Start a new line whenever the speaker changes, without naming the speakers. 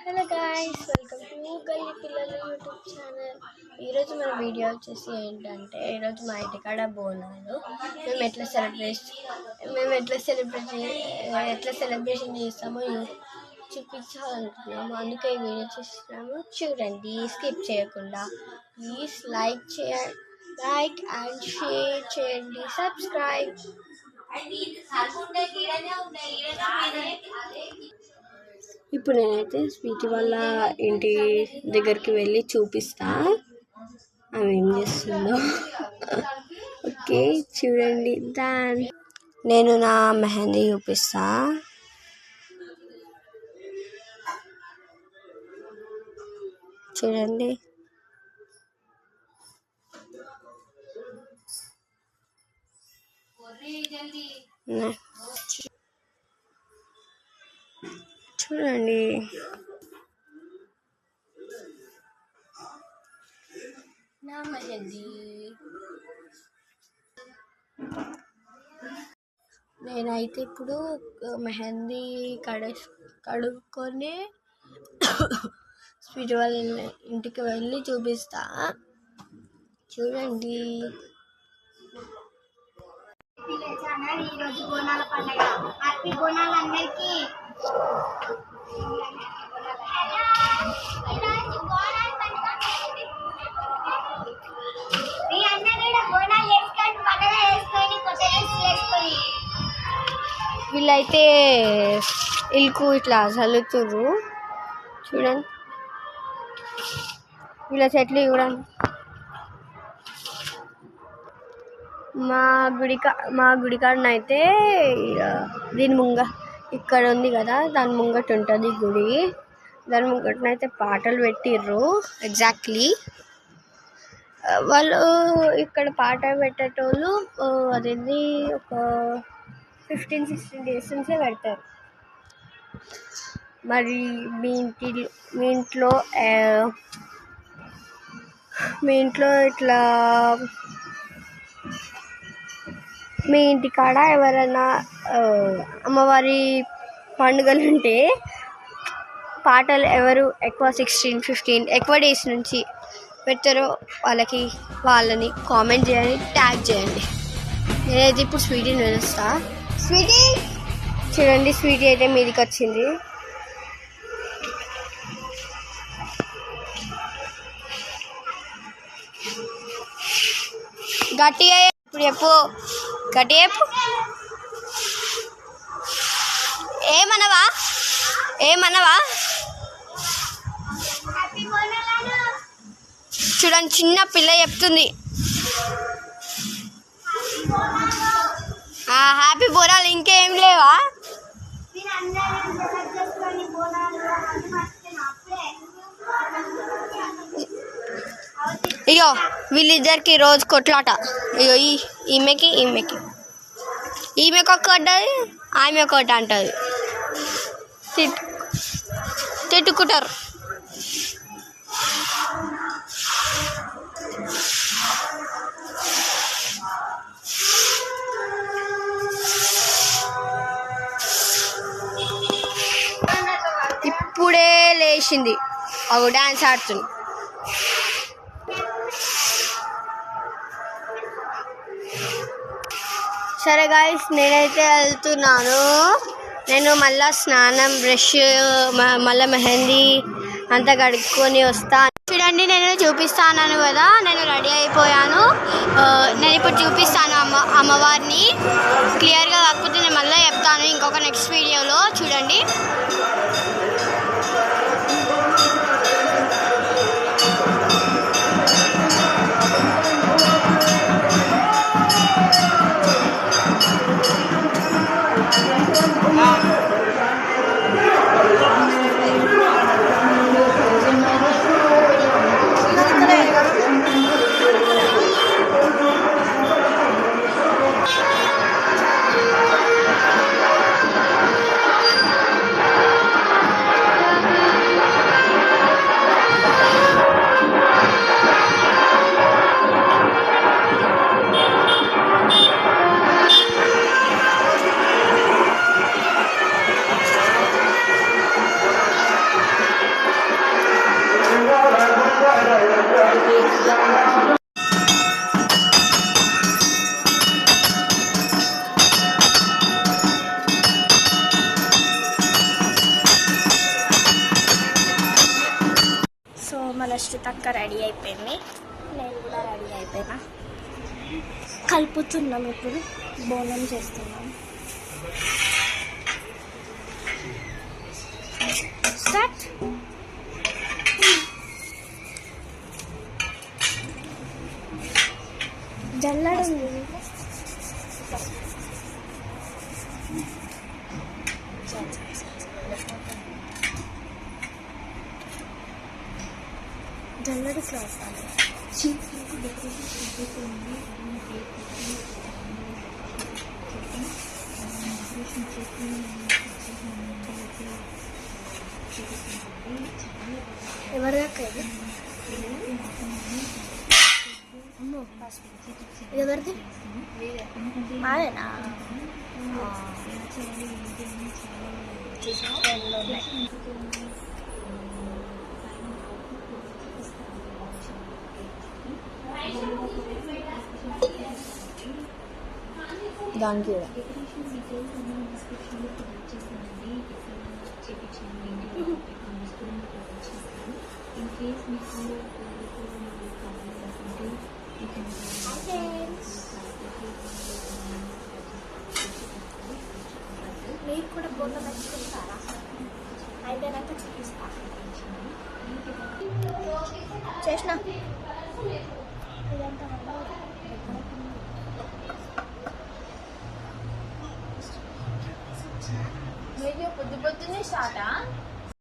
Hello guys, welcome to గల్లీ పిల్లలు YouTube channel. ఈరోజు మన వీడియో వచ్చేసి ఏంటంటే, ఈరోజు మా ఇంటికాడ బోనాలు మేము ఎట్లా సెలబ్రేషన్ చేస్తామో చూపించాలనుకున్నాము. అందుకే ఈ వీడియో చేస్తున్నాము. చూడండి, స్కిప్ చేయకుండా. ప్లీజ్ లైక్ అండ్ షేర్ చేయండి, సబ్స్క్రైబ్. ఇప్పుడు నేనైతే స్వీటీ వాళ్ళ ఇంటి దగ్గరికి వెళ్ళి చూపిస్తా ఆమె ఏం చేస్తుందో. ఓకే, చూడండి. నేను నా మెహందీ చూపిస్తా. చూడండి, చూడండి. నా మెహందీ నేనైతే ఇప్పుడు మెహందీ కడుక్కొని స్వీట్ వాళ్ళ ఇంటికి వెళ్ళి చూపిస్తా. చూడండి.
ఈరోజు బోనాల పండుగ. హ్యాపీ బోనాలు అందరికీ.
వీళ్ళైతే ఇల్లు ఇట్లా చల్లుతుర్రు. చూడండి, వీళ్ళ చెట్లు చూడండి. మా గుడికాడనైతే దీని ఇక్కడ ఉంది కదా, దాని ముంగట ఉంటుంది గుడి. దాని ముంగటనైతే పాటలు పెట్టిర్రు. ఎగ్జాక్ట్లీ వాళ్ళు ఇక్కడ పాట పెట్టేటోళ్ళు అదేంటి ఒక 15-16 days నుంచే పెడతారు. మరి మీ ఇంట్లో ఇట్లా మీ ఇంటికాడ ఎవరైనా అమ్మవారి పండుగలు ఉంటే పాటలు ఎవరు ఎక్కువ 16-15 ఎక్కువ డేస్ నుంచి పెడతారో వాళ్ళని కామెంట్ చేయండి, ట్యాగ్ చేయండి. నేనైతే ఇప్పుడు స్వీటీని పిలుస్తా. స్వీటీ, చూడండి, స్వీటీ అయితే మీదికి వచ్చింది. గట్టిగా ఇప్పుడు చెప్పు, గట్టిగా చెప్పు. ఏమన్నవా? చూడండి, చిన్న పిల్ల చెప్తుంది. హ్యాపీ బోనాలు. ఇంకేం లేవా? ఇగో వీళ్ళిద్దరికి రోజు కొట్లాట. ఇగో ఈమెకి ఒక అంటది, ఆమె ఒకటి అంటది. తిట్టుకుంటారు. ఇప్పుడే లేచింది, అవి డాన్స్ ఆడుతుంది. సరే గాయ్స్, నేనైతే వెళ్తున్నాను. నేను మళ్ళీ స్నానం, బ్రష్, మళ్ళీ మెహందీ అంతా కడుక్కొని వస్తాను. చూడండి, నేను చూపిస్తాను కదా, నేను రెడీ అయిపోయాను. నేను ఇప్పుడు చూపిస్తాను అమ్మవారిని క్లియర్గా. కాకపోతే నేను మళ్ళీ చెప్తాను ఇంకొక నెక్స్ట్ వీడియోలో. చూడండి.
సో మన శ్రుతక్క రెడీ అయిపోయింది, నేను కూడా రెడీ అయిపోయినా. కలుపుతున్నాం, ఇప్పుడు బోనం చేస్తున్నాం. స్టార్ట్. జల్లడం జల్లడి క్లాస్ ఎవరి దాకా ఇది? ఇది ఎవరిది? మాదేనా?
దానికి
మీరు కూడా బొంద పెట్టుకుంటారా? అయిపోయినాక చూపిస్తా. చేసిన ఇదంతా
పొద్దు పొద్దున్నే స్టార్టా?